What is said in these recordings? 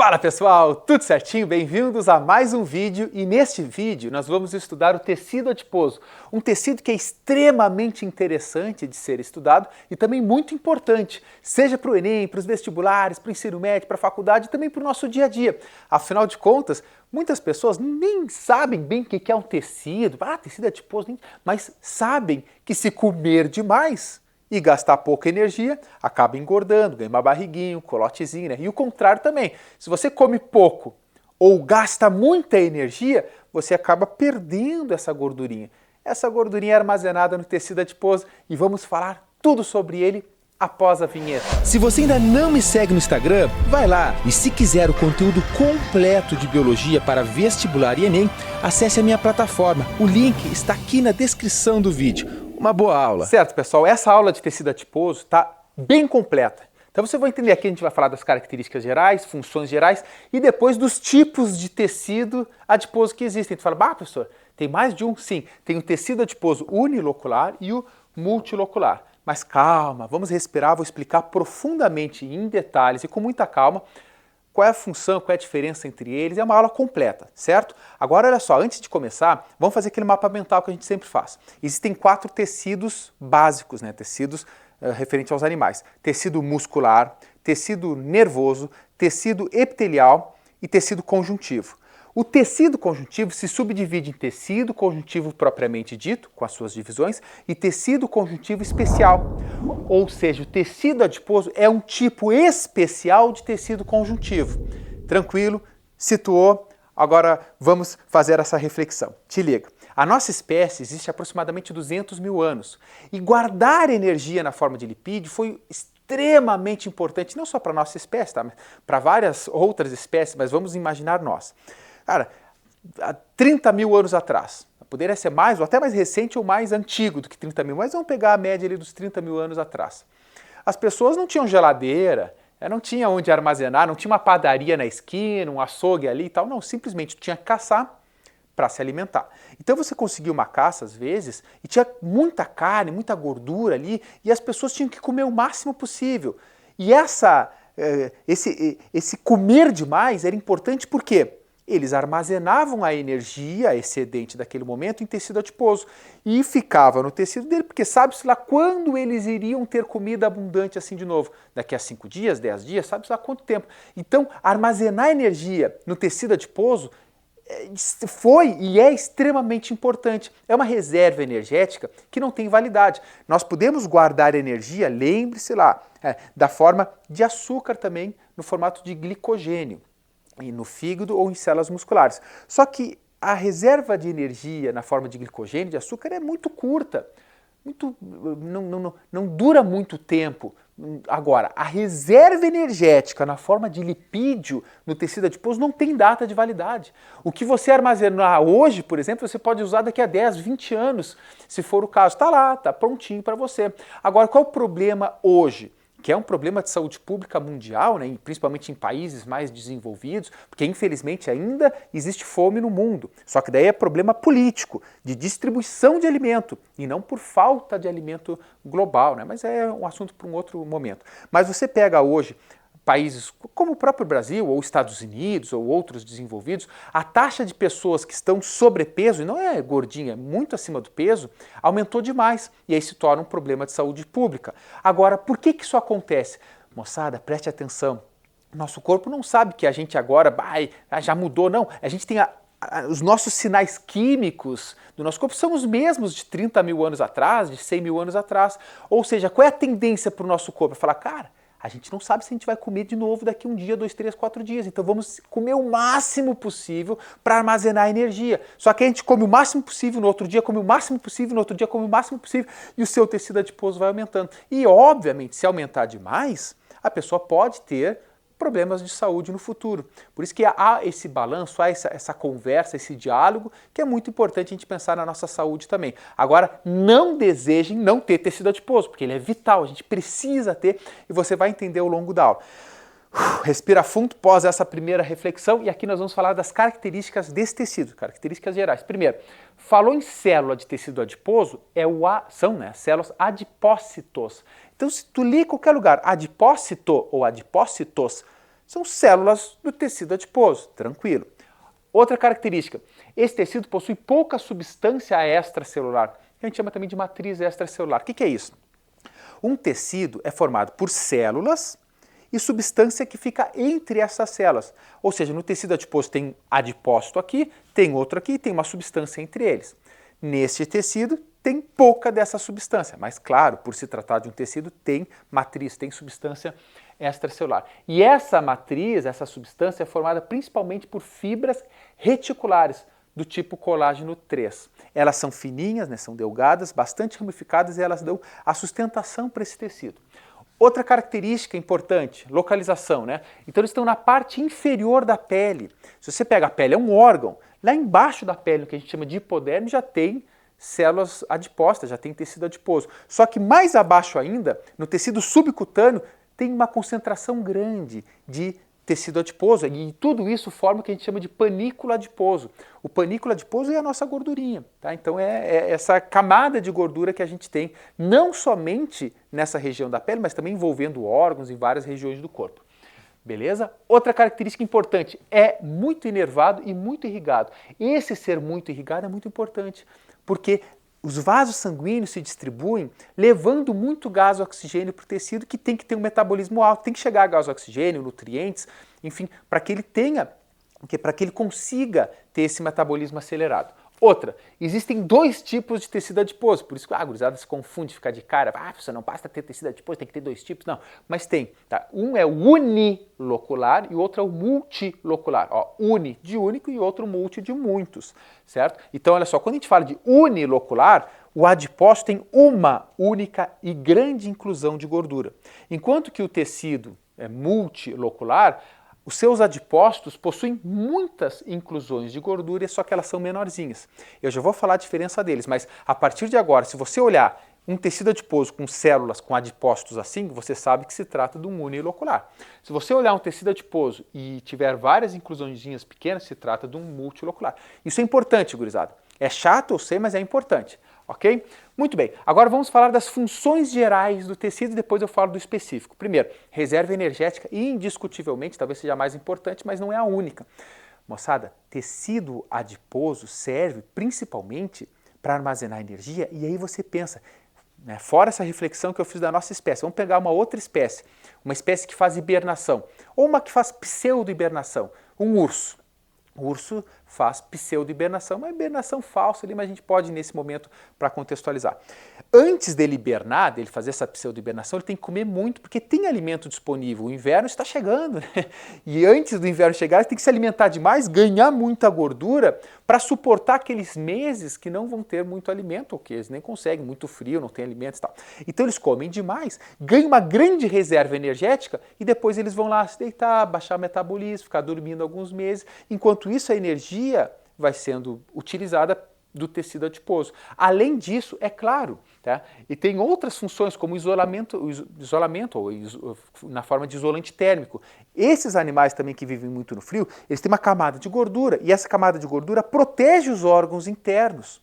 Fala pessoal, tudo certinho? Bem-vindos a mais um vídeo e neste vídeo nós vamos estudar o tecido adiposo, um tecido que é extremamente interessante de ser estudado e também muito importante, seja para o Enem, para os vestibulares, para o ensino médio, para a faculdade e também para o nosso dia a dia. Afinal de contas, muitas pessoas nem sabem bem o que é um tecido, tecido adiposo, mas sabem que se comer demais e gastar pouca energia, acaba engordando, ganha uma barriguinha, um colotezinho, né? E o contrário também. Se você come pouco ou gasta muita energia, você acaba perdendo essa gordurinha. Essa gordurinha é armazenada no tecido adiposo e vamos falar tudo sobre ele após a vinheta. Se você ainda não me segue no Instagram, vai lá. E se quiser o conteúdo completo de biologia para vestibular e Enem, acesse a minha plataforma. O link está aqui na descrição do vídeo. Uma boa aula. Certo, pessoal, essa aula de tecido adiposo está bem completa. Então você vai entender aqui, a gente vai falar das características gerais, funções gerais e depois dos tipos de tecido adiposo que existem. Tu fala, professor, tem mais de um? Sim, tem o tecido adiposo unilocular e o multilocular. Mas calma, vamos respirar, vou explicar profundamente, em detalhes e com muita calma, qual é a função, qual é a diferença entre eles, é uma aula completa, certo? Agora, olha só, antes de começar, vamos fazer aquele mapa mental que a gente sempre faz. Existem 4 tecidos básicos, né? Tecidos referentes aos animais. Tecido muscular, tecido nervoso, tecido epitelial e tecido conjuntivo. O tecido conjuntivo se subdivide em tecido conjuntivo propriamente dito, com as suas divisões, e tecido conjuntivo especial. Ou seja, o tecido adiposo é um tipo especial de tecido conjuntivo. Tranquilo? Situou? Agora vamos fazer essa reflexão. Te liga. A nossa espécie existe há aproximadamente 200 mil anos. E guardar energia na forma de lipídio foi extremamente importante, não só para a nossa espécie, tá? Para várias outras espécies, mas vamos imaginar nós. Cara, há 30 mil anos atrás, poderia ser mais ou até mais recente ou mais antigo do que 30 mil, mas vamos pegar a média ali dos 30 mil anos atrás. As pessoas não tinham geladeira, não tinha onde armazenar, não tinha uma padaria na esquina, um açougue ali e tal, não, simplesmente tinha que caçar para se alimentar. Então você conseguia uma caça às vezes e tinha muita carne, muita gordura ali e as pessoas tinham que comer o máximo possível. E esse comer demais era importante porque eles armazenavam a energia excedente daquele momento em tecido adiposo e ficava no tecido dele, porque sabe-se lá quando eles iriam ter comida abundante assim de novo. Daqui a 5 dias, 10 dias, sabe-se lá quanto tempo. Então, armazenar energia no tecido adiposo foi e é extremamente importante. É uma reserva energética que não tem validade. Nós podemos guardar energia, lembre-se lá, da forma de açúcar também, no formato de glicogênio. E no fígado ou em células musculares. Só que a reserva de energia na forma de glicogênio, de açúcar, é muito curta, não dura muito tempo. Agora, a reserva energética na forma de lipídio no tecido adiposo não tem data de validade. O que você armazenar hoje, por exemplo, você pode usar daqui a 10, 20 anos, se for o caso. Está lá, está prontinho para você. Agora, qual é o problema hoje? Que é um problema de saúde pública mundial, né, principalmente em países mais desenvolvidos, porque infelizmente ainda existe fome no mundo. Só que daí é problema político, de distribuição de alimento, e não por falta de alimento global, né, mas é um assunto para um outro momento. Mas você pega hoje países como o próprio Brasil, ou Estados Unidos, ou outros desenvolvidos, a taxa de pessoas que estão sobrepeso, e não é gordinha, é muito acima do peso, aumentou demais. E aí se torna um problema de saúde pública. Agora, por que isso acontece? Moçada, preste atenção. Nosso corpo não sabe que a gente agora já mudou, não. A gente tem os nossos sinais químicos do nosso corpo são os mesmos de 30 mil anos atrás, de 100 mil anos atrás. Ou seja, qual é a tendência para o nosso corpo? Falar, cara, a gente não sabe se a gente vai comer de novo daqui 1 dia, 2, 3, 4 dias. Então vamos comer o máximo possível para armazenar energia. Só que a gente come o máximo possível, no outro dia come o máximo possível, no outro dia come o máximo possível e o seu tecido adiposo vai aumentando. E obviamente, se aumentar demais, a pessoa pode ter problemas de saúde no futuro. Por isso que há esse balanço, há essa conversa, esse diálogo, que é muito importante a gente pensar na nossa saúde também. Agora, não desejem não ter tecido adiposo, porque ele é vital, a gente precisa ter e você vai entender ao longo da aula. Respira fundo, pós essa primeira reflexão e aqui nós vamos falar das características desse tecido, características gerais. Primeiro, falou em célula de tecido adiposo, são células adipócitos. Então se tu ler em qualquer lugar adipócito ou adipócitos, São células do tecido adiposo, tranquilo. Outra característica, esse tecido possui pouca substância extracelular, que a gente chama também de matriz extracelular. O que é isso? Um tecido é formado por células e substância que fica entre essas células. Ou seja, no tecido adiposo tem adipócito aqui, tem outro aqui, tem uma substância entre eles. Neste tecido tem pouca dessa substância, mas claro, por se tratar de um tecido, tem matriz, tem substância extracelular. E essa matriz, essa substância é formada principalmente por fibras reticulares do tipo colágeno 3. Elas são fininhas, né, são delgadas, bastante ramificadas e elas dão a sustentação para esse tecido. Outra característica importante, localização, né? Então eles estão na parte inferior da pele. Se você pega a pele, é um órgão. Lá embaixo da pele, o que a gente chama de hipoderme, já tem células adipócitas, já tem tecido adiposo. Só que mais abaixo ainda, no tecido subcutâneo, tem uma concentração grande de tecido adiposo e tudo isso forma o que a gente chama de panículo adiposo. O panículo adiposo é a nossa gordurinha, tá? Então é essa camada de gordura que a gente tem, não somente nessa região da pele, mas também envolvendo órgãos em várias regiões do corpo. Beleza? Outra característica importante, é muito inervado e muito irrigado. Esse ser muito irrigado é muito importante, porque os vasos sanguíneos se distribuem levando muito gás oxigênio para o tecido que tem que ter um metabolismo alto, tem que chegar gás oxigênio, nutrientes, enfim, para que ele tenha, para que ele consiga ter esse metabolismo acelerado. Outra, existem dois tipos de tecido adiposo, por isso que a gurizada se confunde, fica de cara, você não basta ter tecido adiposo, tem que ter dois tipos, não, mas tem, tá? Um é o unilocular e o outro é o multilocular, ó, uni de único e outro multi de muitos, certo? Então olha só, quando a gente fala de unilocular, o adipócito tem uma única e grande inclusão de gordura, enquanto que o tecido multilocular, os seus adipócitos possuem muitas inclusões de gordura, só que elas são menorzinhas. Eu já vou falar a diferença deles, mas a partir de agora, se você olhar um tecido adiposo com células com adipócitos assim, você sabe que se trata de um unilocular. Se você olhar um tecido adiposo e tiver várias inclusõezinhas pequenas, se trata de um multilocular. Isso é importante, gurizada. É chato, eu sei, mas é importante. Ok? Muito bem, agora vamos falar das funções gerais do tecido e depois eu falo do específico. Primeiro, reserva energética, indiscutivelmente, talvez seja a mais importante, mas não é a única. Moçada, tecido adiposo serve principalmente para armazenar energia e aí você pensa, né, fora essa reflexão que eu fiz da nossa espécie, vamos pegar uma outra espécie, uma espécie que faz hibernação ou uma que faz pseudo-hibernação, um urso. O urso faz pseudo-hibernação, uma hibernação falsa ali, mas a gente pode nesse momento para contextualizar. Antes dele hibernar, dele fazer essa pseudo-hibernação, ele tem que comer muito, porque tem alimento disponível. O inverno está chegando, né? E antes do inverno chegar, ele tem que se alimentar demais, ganhar muita gordura para suportar aqueles meses que não vão ter muito alimento, ou que eles nem conseguem, muito frio, não tem alimentos e tal. Então eles comem demais, ganham uma grande reserva energética e depois eles vão lá se deitar, baixar o metabolismo, ficar dormindo alguns meses. Enquanto isso, a energia vai sendo utilizada do tecido adiposo. Além disso, é claro, tá? E tem outras funções como isolamento ou na forma de isolante térmico. Esses animais também que vivem muito no frio, eles têm uma camada de gordura e essa camada de gordura protege os órgãos internos.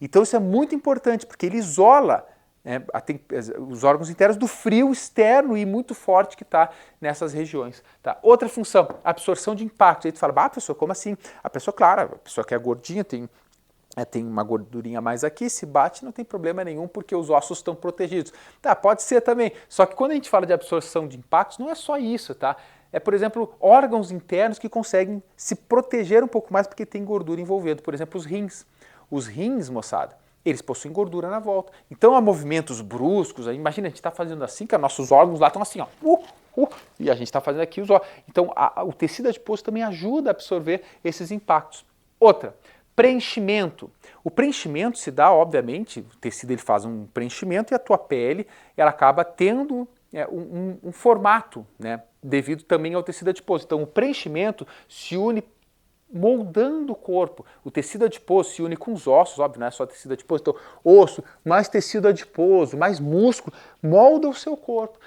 Então isso é muito importante porque ele isola os órgãos internos do frio externo e muito forte que está nessas regiões. Tá? Outra função, absorção de impacto. Aí tu fala, professor, como assim? A pessoa, claro, a pessoa que é gordinha tem uma gordurinha a mais aqui, se bate não tem problema nenhum porque os ossos estão protegidos. Tá, pode ser também, só que quando a gente fala de absorção de impactos, não é só isso, tá? É, por exemplo, órgãos internos que conseguem se proteger um pouco mais porque tem gordura envolvida. Por exemplo, os rins. Os rins, moçada, eles possuem gordura na volta. Então, há movimentos bruscos, imagina, a gente está fazendo assim, que nossos órgãos lá estão assim, ó, e a gente está fazendo aqui os órgãos. Então, o tecido adiposo também ajuda a absorver esses impactos. Outra, preenchimento. O preenchimento se dá, obviamente, o tecido ele faz um preenchimento e a tua pele ela acaba tendo um formato, né, devido também ao tecido adiposo. Então, o preenchimento se une moldando o corpo. O tecido adiposo se une com os ossos, óbvio, não é só tecido adiposo. Então, osso, mais tecido adiposo, mais músculo, molda o seu corpo.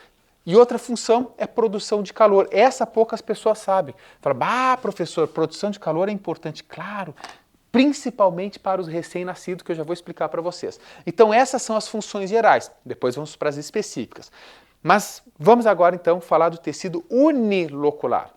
E outra função é produção de calor. Essa poucas pessoas sabem. Fala, professor, produção de calor é importante. Claro, principalmente para os recém-nascidos, que eu já vou explicar para vocês. Então, essas são as funções gerais. Depois vamos para as específicas. Mas vamos agora, então, falar do tecido unilocular.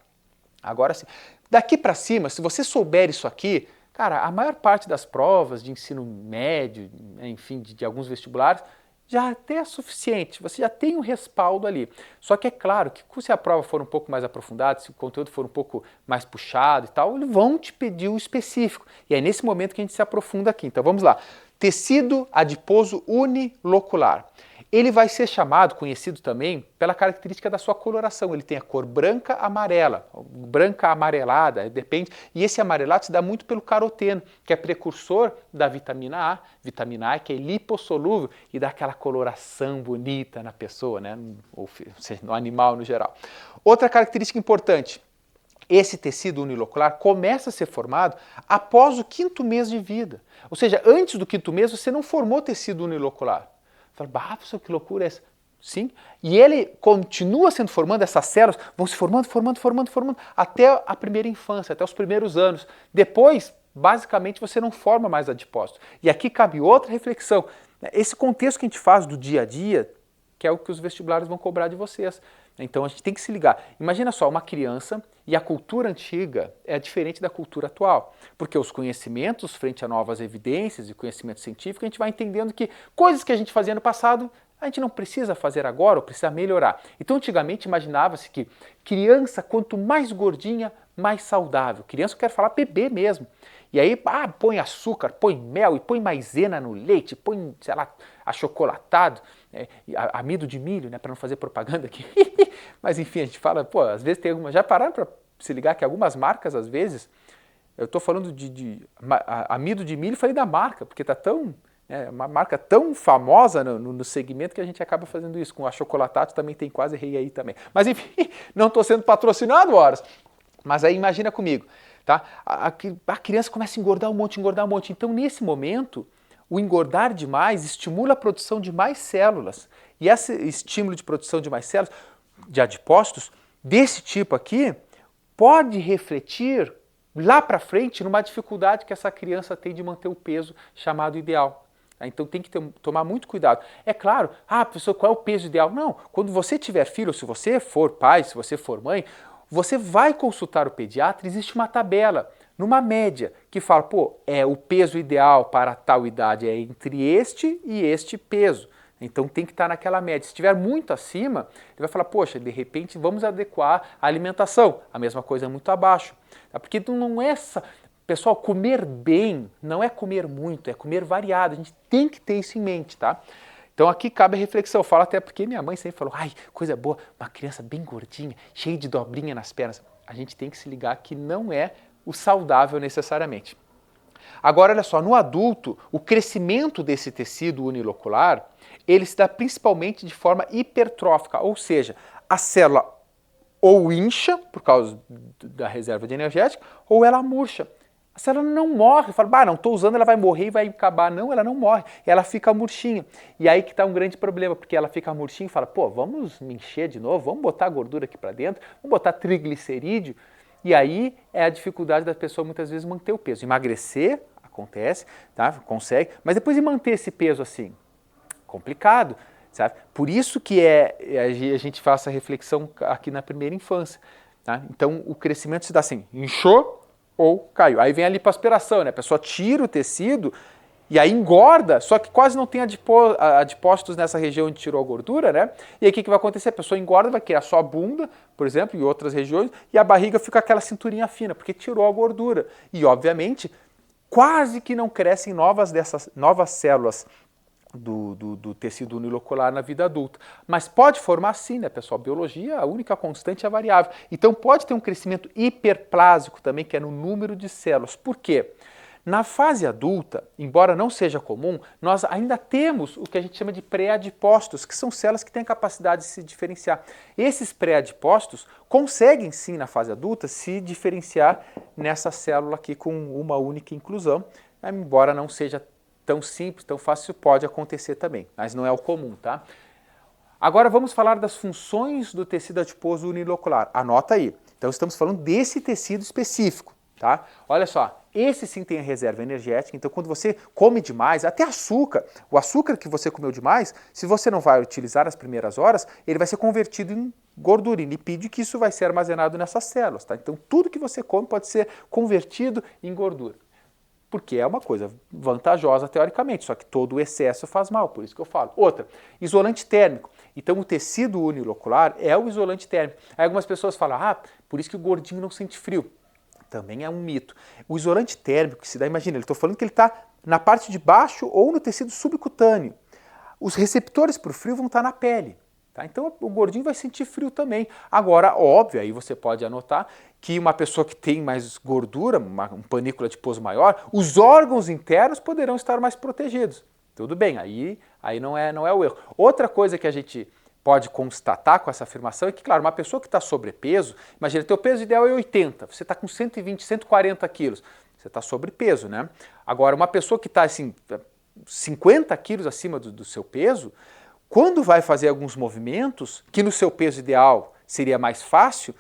Agora sim, daqui para cima, se você souber isso aqui, cara, a maior parte das provas de ensino médio, enfim, de alguns vestibulares, já até é suficiente, você já tem um respaldo ali. Só que é claro que se a prova for um pouco mais aprofundada, se o conteúdo for um pouco mais puxado e tal, eles vão te pedir o específico. E é nesse momento que a gente se aprofunda aqui. Então vamos lá. Tecido adiposo unilocular. Ele vai ser chamado, conhecido também, pela característica da sua coloração. Ele tem a cor branca amarela, branca amarelada, depende. E esse amarelado se dá muito pelo caroteno, que é precursor da vitamina A, que é lipossolúvel e dá aquela coloração bonita na pessoa, né? Ou seja, no animal no geral. Outra característica importante, esse tecido unilocular começa a ser formado após o 5º mês de vida. Ou seja, antes do 5º mês você não formou tecido unilocular. Fala, professor, que loucura é essa? Sim, e ele continua sendo formando, essas células vão se formando, até a primeira infância, até os primeiros anos. Depois, basicamente, você não forma mais adipócitos. E aqui cabe outra reflexão. Esse contexto que a gente faz do dia a dia, que é o que os vestibulares vão cobrar de vocês. Então a gente tem que se ligar. Imagina só, uma criança, e a cultura antiga é diferente da cultura atual, porque os conhecimentos frente a novas evidências e conhecimento científico, a gente vai entendendo que coisas que a gente fazia no passado, a gente não precisa fazer agora ou precisa melhorar. Então antigamente imaginava-se que criança, quanto mais gordinha, mais saudável. Criança, eu quero falar bebê mesmo. E aí, põe açúcar, põe mel e põe maisena no leite, põe, sei lá, achocolatado, amido de milho, né, para não fazer propaganda aqui. Mas enfim, a gente fala, pô, às vezes tem algumas, já pararam para se ligar que algumas marcas, às vezes, eu estou falando de amido de milho, falei da marca, porque tá tão, uma marca tão famosa no segmento que a gente acaba fazendo isso. Com achocolatado também tem, quase errei aí também. Mas enfim, não estou sendo patrocinado, horas. Mas aí imagina comigo, tá? A criança começa a engordar um monte. Então nesse momento, o engordar demais estimula a produção de mais células. E esse estímulo de produção de mais células, de adipócitos, desse tipo aqui, pode refletir lá para frente numa dificuldade que essa criança tem de manter o peso chamado ideal. Então tem que tomar muito cuidado. É claro, professor, qual é o peso ideal? Não, quando você tiver filho, ou se você for pai, se você for mãe, você vai consultar o pediatra, existe uma tabela, numa média, que fala, o peso ideal para tal idade é entre este e este peso. Então tem que estar naquela média. Se estiver muito acima, ele vai falar, poxa, de repente vamos adequar a alimentação. A mesma coisa muito abaixo. Porque não é pessoal, comer bem não é comer muito, é comer variado. A gente tem que ter isso em mente, tá? Então aqui cabe a reflexão. Eu falo até porque minha mãe sempre falou, coisa boa, uma criança bem gordinha, cheia de dobrinha nas pernas. A gente tem que se ligar que não é o saudável necessariamente. Agora, olha só, no adulto, o crescimento desse tecido unilocular, ele se dá principalmente de forma hipertrófica, ou seja, a célula ou incha, por causa da reserva de energética, ou ela murcha. A célula não morre, fala, não estou usando, ela vai morrer e vai acabar. Não, ela não morre, ela fica murchinha. E aí que está um grande problema, porque ela fica murchinha e fala, vamos me encher de novo, vamos botar a gordura aqui para dentro, vamos botar triglicerídeo. E aí é a dificuldade da pessoa muitas vezes manter o peso. Emagrecer, acontece, tá? Consegue, mas depois de manter esse peso assim, complicado, sabe? Por isso que a gente faz essa reflexão aqui na primeira infância. Tá? Então o crescimento se dá assim, inchou ou caiu. Aí vem a lipoaspiração, né? A pessoa tira o tecido e aí engorda, só que quase não tem adipócitos nessa região onde tirou a gordura, né? E aí o que vai acontecer? A pessoa engorda, vai criar só a bunda, por exemplo, e outras regiões, e a barriga fica aquela cinturinha fina, porque tirou a gordura. E, obviamente, quase que não crescem novas células do tecido unilocular na vida adulta. Mas pode formar sim, né, pessoal? Biologia, a única constante é a variável. Então pode ter um crescimento hiperplásico também, que é no número de células. Por quê? Na fase adulta, embora não seja comum, nós ainda temos o que a gente chama de pré-adipócitos, que são células que têm a capacidade de se diferenciar. Esses pré-adipócitos conseguem sim, na fase adulta, se diferenciar nessa célula aqui com uma única inclusão, embora não seja tão simples, tão fácil, isso pode acontecer também, mas não é o comum, tá? Agora vamos falar das funções do tecido adiposo unilocular. Anota aí. Então estamos falando desse tecido específico. tá? Olha só, esse sim tem a reserva energética, então quando você come demais, até açúcar, o açúcar que você comeu demais, se você não vai utilizar nas primeiras horas, ele vai ser convertido em gordura, em lipídio, que isso vai ser armazenado nessas células, tá? Então tudo que você come pode ser convertido em gordura, porque é uma coisa vantajosa teoricamente, só que todo o excesso faz mal, por isso que eu falo. Outra, isolante térmico. Então o tecido unilocular é o isolante térmico. Aí algumas pessoas falam, por isso que o gordinho não sente frio. Também é um mito. O isolante térmico que se dá, imagina, eu estou falando que ele está na parte de baixo ou no tecido subcutâneo. Os receptores para o frio vão estar na pele. Tá? Então o gordinho vai sentir frio também. Agora, óbvio, aí você pode anotar que uma pessoa que tem mais gordura, um panícula adiposo maior, os órgãos internos poderão estar mais protegidos. Tudo bem, aí não é o erro. Outra coisa que a gente pode constatar com essa afirmação é que, claro, uma pessoa que está sobrepeso, imagina, teu peso ideal é 80, você está com 120, 140 quilos, você está sobrepeso, né? Agora, uma pessoa que está assim, 50 quilos acima do seu peso, quando vai fazer alguns movimentos, que no seu peso ideal seria mais fácil,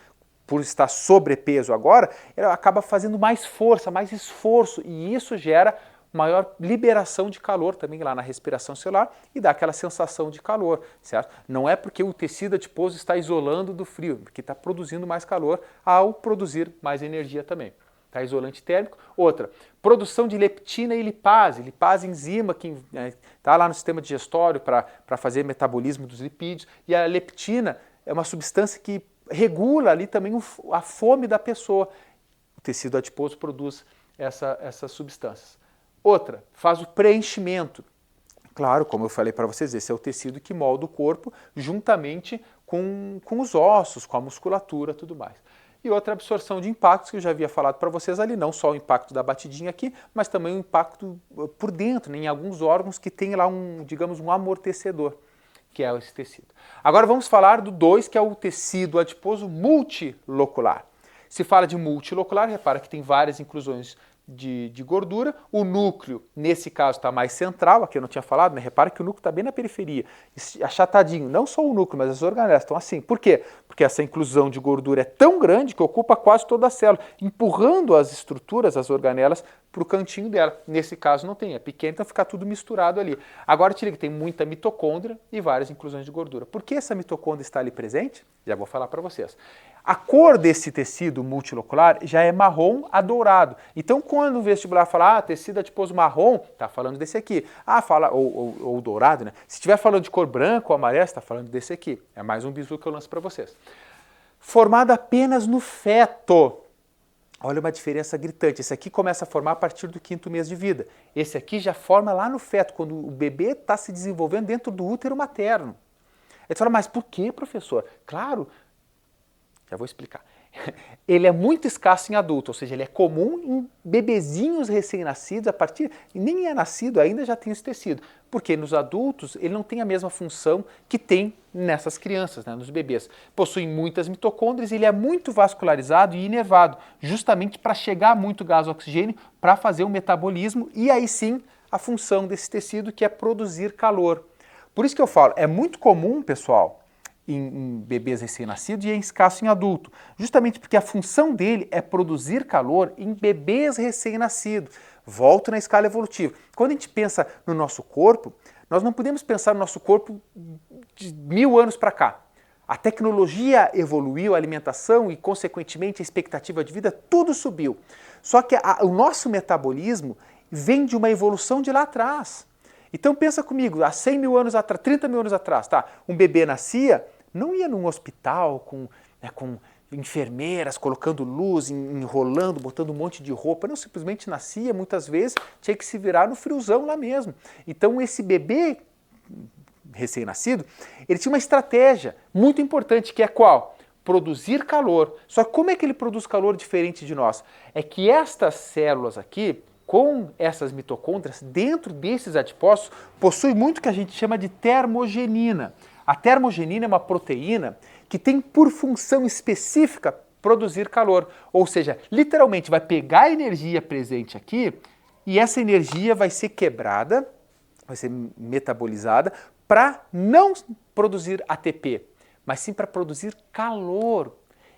por estar sobrepeso agora, ela acaba fazendo mais força, mais esforço, e isso gera maior liberação de calor também lá na respiração celular e dá aquela sensação de calor, certo? Não é porque o tecido adiposo está isolando do frio, porque está produzindo mais calor ao produzir mais energia também. Tá? Isolante térmico. Outra, produção de leptina e lipase. Lipase enzima que está lá no sistema digestório para fazer metabolismo dos lipídios. E a leptina é uma substância que regula ali também a fome da pessoa. O tecido adiposo produz essas substâncias. Outra, faz o preenchimento. Claro, como eu falei para vocês, esse é o tecido que molda o corpo juntamente com os ossos, com a musculatura e tudo mais. E outra, absorção de impactos, que eu já havia falado para vocês ali, não só o impacto da batidinha aqui, mas também o impacto por dentro, né, em alguns órgãos que tem lá digamos, um amortecedor, que é esse tecido. Agora vamos falar do 2, que é o tecido adiposo multilocular. Se fala de multilocular, repara que tem várias inclusões de gordura. O núcleo, nesse caso, está mais central, aqui eu não tinha falado, né? Repara que o núcleo está bem na periferia, achatadinho, não só o núcleo, mas as organelas estão assim. Por quê? Porque essa inclusão de gordura é tão grande que ocupa quase toda a célula, empurrando as estruturas, as organelas, para o cantinho dela. Nesse caso não tem, é pequeno, então fica tudo misturado ali. Agora te liga, tem muita mitocôndria e várias inclusões de gordura. Por que essa mitocôndria está ali presente? Já vou falar para vocês. A cor desse tecido multilocular já é marrom adourado. Então, quando o vestibular fala, tecido adiposo marrom, está falando desse aqui. Fala, ou dourado, né? Se estiver falando de cor branca ou amarela, está falando desse aqui. É mais um bizu que eu lanço para vocês. Formado apenas no feto. Olha uma diferença gritante. Esse aqui começa a formar a partir do 5º mês de vida. Esse aqui já forma lá no feto, quando o bebê está se desenvolvendo dentro do útero materno. Aí você fala, mas por que, professor? Claro, já vou explicar. Ele é muito escasso em adulto, ou seja, ele é comum em bebezinhos recém-nascidos, nem é nascido ainda já tem esse tecido, porque nos adultos ele não tem a mesma função que tem nessas crianças, né, nos bebês. Possui muitas mitocôndrias e ele é muito vascularizado e inervado, justamente para chegar muito gás oxigênio para fazer o metabolismo e aí sim a função desse tecido que é produzir calor. Por isso que eu falo, é muito comum, pessoal, em bebês recém-nascidos e é escasso em adulto, justamente porque a função dele é produzir calor em bebês recém-nascidos. Volto na escala evolutiva. Quando a gente pensa no nosso corpo, nós não podemos pensar no nosso corpo de 1000 anos para cá. A tecnologia evoluiu, a alimentação e, consequentemente, a expectativa de vida, tudo subiu. Só que o nosso metabolismo vem de uma evolução de lá atrás. Então pensa comigo, há 100 mil anos atrás, 30 mil anos atrás, tá? Um bebê nascia, não ia num hospital com enfermeiras colocando luz, enrolando, botando um monte de roupa, não, simplesmente nascia, muitas vezes tinha que se virar no friozão lá mesmo. Então esse bebê recém-nascido, ele tinha uma estratégia muito importante, que é qual? Produzir calor. Só que como é que ele produz calor diferente de nós? É que estas células aqui, com essas mitocôndrias, dentro desses adipócitos, possui muito que a gente chama de termogenina. A termogenina é uma proteína que tem por função específica produzir calor. Ou seja, literalmente vai pegar a energia presente aqui e essa energia vai ser quebrada, vai ser metabolizada para não produzir ATP, mas sim para produzir calor.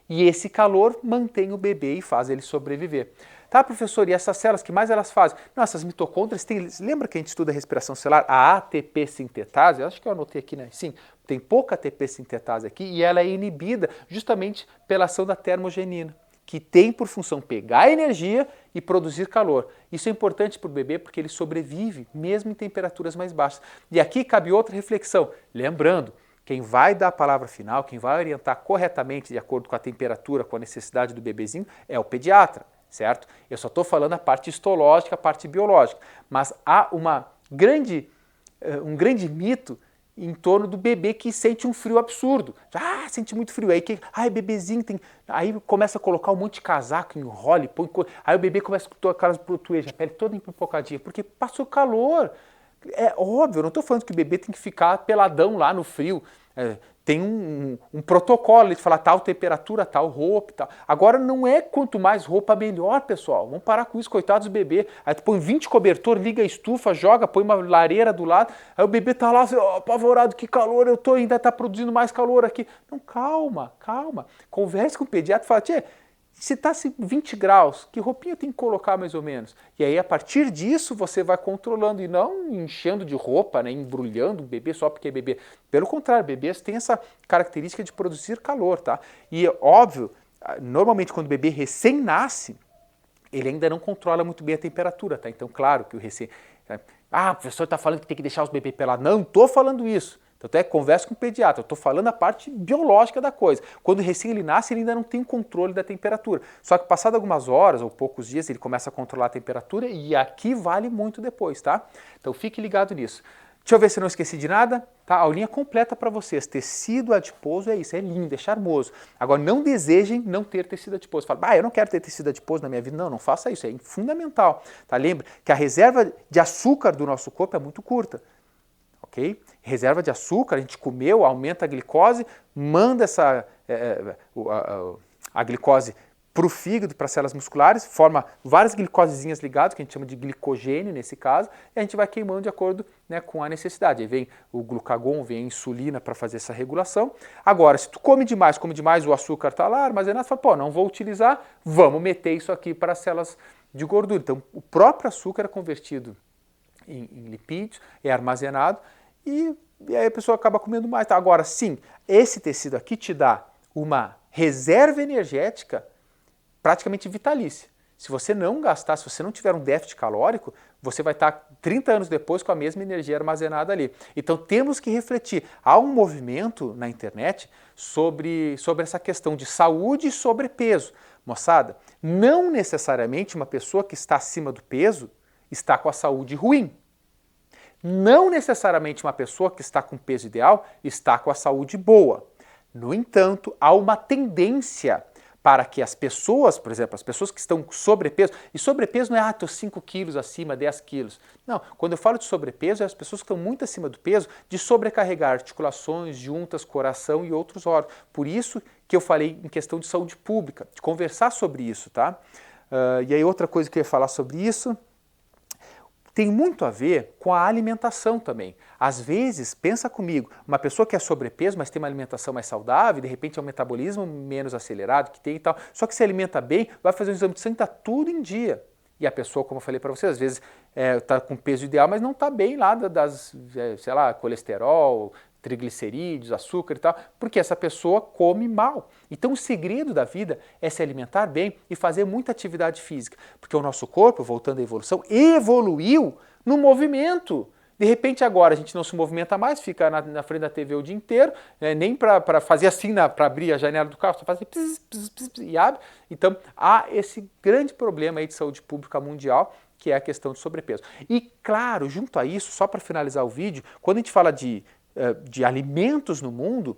e esse calor mantém o bebê e faz ele sobreviver. Tá, professor, e essas células, que mais elas fazem? Não, essas mitocôndrias têm, lembra que a gente estuda a respiração celular, a ATP sintetase, acho que eu anotei aqui, né? Sim, tem pouca ATP sintetase aqui e ela é inibida justamente pela ação da termogenina, que tem por função pegar energia e produzir calor. Isso é importante para o bebê porque ele sobrevive mesmo em temperaturas mais baixas. E aqui cabe outra reflexão, lembrando, quem vai dar a palavra final, quem vai orientar corretamente de acordo com a temperatura, com a necessidade do bebezinho, é o pediatra, certo? Eu só estou falando a parte histológica, a parte biológica, mas há um grande mito em torno do bebê que sente um frio absurdo. Sente muito frio. Aí, bebezinho tem... Aí começa a colocar um monte de casaco, enrola, põe... Aí o bebê começa com aquelas protuejas, a pele toda empipocadinha, porque passou calor. É óbvio, eu não estou falando que o bebê tem que ficar peladão lá no frio. Tem um protocolo de falar tal temperatura, tal roupa e tal. Agora não é quanto mais roupa melhor, pessoal. Vamos parar com isso, coitados do bebê. Aí tu põe 20 cobertor, liga a estufa, joga, põe uma lareira do lado. Aí o bebê tá lá, assim, apavorado, que calor eu tô, ainda tá produzindo mais calor aqui. Não, calma. Converse com o pediatra e fala, tia, se está 20 graus, que roupinha eu tenho que colocar mais ou menos? E aí a partir disso você vai controlando e não enchendo de roupa, né, embrulhando o bebê só porque é bebê. Pelo contrário, bebês têm essa característica de produzir calor, tá? E óbvio, normalmente quando o bebê recém-nasce, ele ainda não controla muito bem a temperatura, tá? Então claro que o recém... o professor está falando que tem que deixar os bebês pelados. Não estou falando isso. Então, conversa com o pediatra, eu estou falando a parte biológica da coisa. Quando recém ele nasce, ele ainda não tem controle da temperatura. Só que passado algumas horas ou poucos dias, ele começa a controlar a temperatura e aqui vale muito depois, tá? Então fique ligado nisso. Deixa eu ver se eu não esqueci de nada. Tá? A aulinha completa para vocês. Tecido adiposo é isso, é lindo, é charmoso. Agora, não desejem não ter tecido adiposo. Fala, eu não quero ter tecido adiposo na minha vida. Não faça isso, é fundamental. Tá? Lembre que a reserva de açúcar do nosso corpo é muito curta. Okay? Reserva de açúcar, a gente comeu, aumenta a glicose, manda a glicose para o fígado, para as células musculares, forma várias glicosezinhas ligadas, que a gente chama de glicogênio nesse caso, e a gente vai queimando de acordo, né, com a necessidade. Aí vem o glucagon, vem a insulina para fazer essa regulação. Agora, se tu come demais, o açúcar está lá armazenado, fala, não vou utilizar, vamos meter isso aqui para as células de gordura. Então, o próprio açúcar é convertido em lipídios, é armazenado, e aí a pessoa acaba comendo mais. Tá? Agora, sim, esse tecido aqui te dá uma reserva energética praticamente vitalícia. Se você não gastar, se você não tiver um déficit calórico, você vai estar 30 anos depois com a mesma energia armazenada ali. Então temos que refletir. Há um movimento na internet sobre essa questão de saúde e sobrepeso. Moçada, não necessariamente uma pessoa que está acima do peso está com a saúde ruim. Não necessariamente uma pessoa que está com peso ideal está com a saúde boa. No entanto, há uma tendência para que as pessoas, por exemplo, as pessoas que estão com sobrepeso, e sobrepeso não é, estou 5 quilos acima, 10 quilos. Não, quando eu falo de sobrepeso, é as pessoas que estão muito acima do peso, de sobrecarregar articulações, juntas, coração e outros órgãos. Por isso que eu falei em questão de saúde pública, de conversar sobre isso, tá? E aí outra coisa que eu ia falar sobre isso... tem muito a ver com a alimentação também. Às vezes, pensa comigo, uma pessoa que é sobrepeso, mas tem uma alimentação mais saudável, de repente é um metabolismo menos acelerado que tem e tal, só que se alimenta bem, vai fazer um exame de sangue, está tudo em dia. E a pessoa, como eu falei para vocês, às vezes está com peso ideal, mas não está bem lá colesterol, triglicerídeos, açúcar e tal, porque essa pessoa come mal. Então o segredo da vida é se alimentar bem e fazer muita atividade física, porque o nosso corpo, voltando à evolução, evoluiu no movimento. De repente agora a gente não se movimenta mais, fica na frente da TV o dia inteiro, nem para fazer assim, para abrir a janela do carro, só fazer pss, pss, pss, pss, e abre. Então há esse grande problema aí de saúde pública mundial, que é a questão do sobrepeso. E claro, junto a isso, só para finalizar o vídeo, quando a gente fala de alimentos no mundo,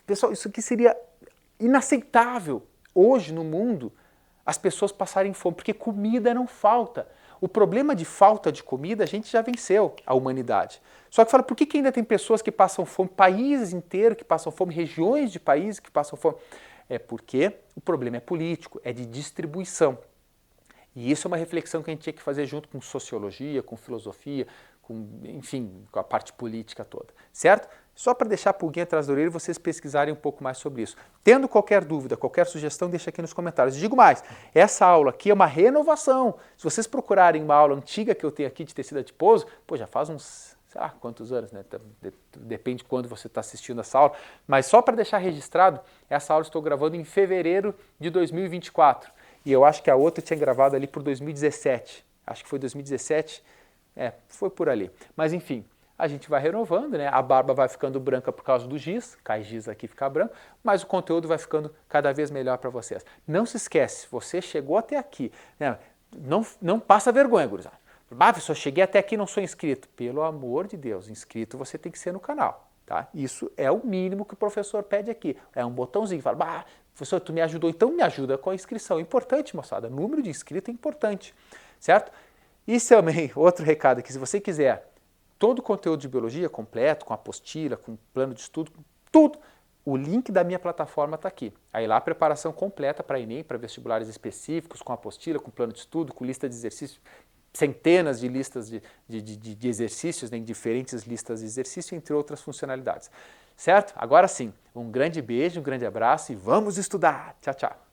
pessoal, isso aqui seria inaceitável hoje no mundo as pessoas passarem fome, porque comida não falta. O problema de falta de comida a gente já venceu, a humanidade. Só que fala, por que ainda tem pessoas que passam fome, países inteiros que passam fome, regiões de países que passam fome? É porque o problema é político, é de distribuição. E isso é uma reflexão que a gente tinha que fazer junto com sociologia, com filosofia, enfim, com a parte política toda, certo? Só para deixar a pulguinha atrás da orelha e vocês pesquisarem um pouco mais sobre isso. Tendo qualquer dúvida, qualquer sugestão, deixa aqui nos comentários. Digo mais, essa aula aqui é uma renovação. Se vocês procurarem uma aula antiga que eu tenho aqui de tecido adiposo, pô, já faz uns, sei lá, quantos anos, né? Depende de quando você está assistindo essa aula. Mas só para deixar registrado, essa aula eu estou gravando em fevereiro de 2024. E eu acho que a outra eu tinha gravado ali por 2017. Acho que foi 2017, foi por ali. Mas enfim, a gente vai renovando, né? A barba vai ficando branca por causa do giz, cai giz aqui fica branco, mas o conteúdo vai ficando cada vez melhor para vocês. Não se esquece, você chegou até aqui, né? Não passa vergonha, gurizada. Ah, professor, cheguei até aqui e não sou inscrito. Pelo amor de Deus, inscrito você tem que ser no canal, tá? Isso é o mínimo que o professor pede aqui. É um botãozinho, fala, bah, professor, tu me ajudou, então me ajuda com a inscrição. É importante, moçada, número de inscritos é importante, certo? E também, outro recado aqui, se você quiser todo o conteúdo de biologia completo, com apostila, com plano de estudo, tudo, o link da minha plataforma está aqui. Aí lá a preparação completa para Enem, para vestibulares específicos, com apostila, com plano de estudo, com lista de exercícios, centenas de listas de exercícios, né, em diferentes listas de exercício, entre outras funcionalidades. Certo? Agora sim, um grande beijo, um grande abraço e vamos estudar! Tchau, tchau!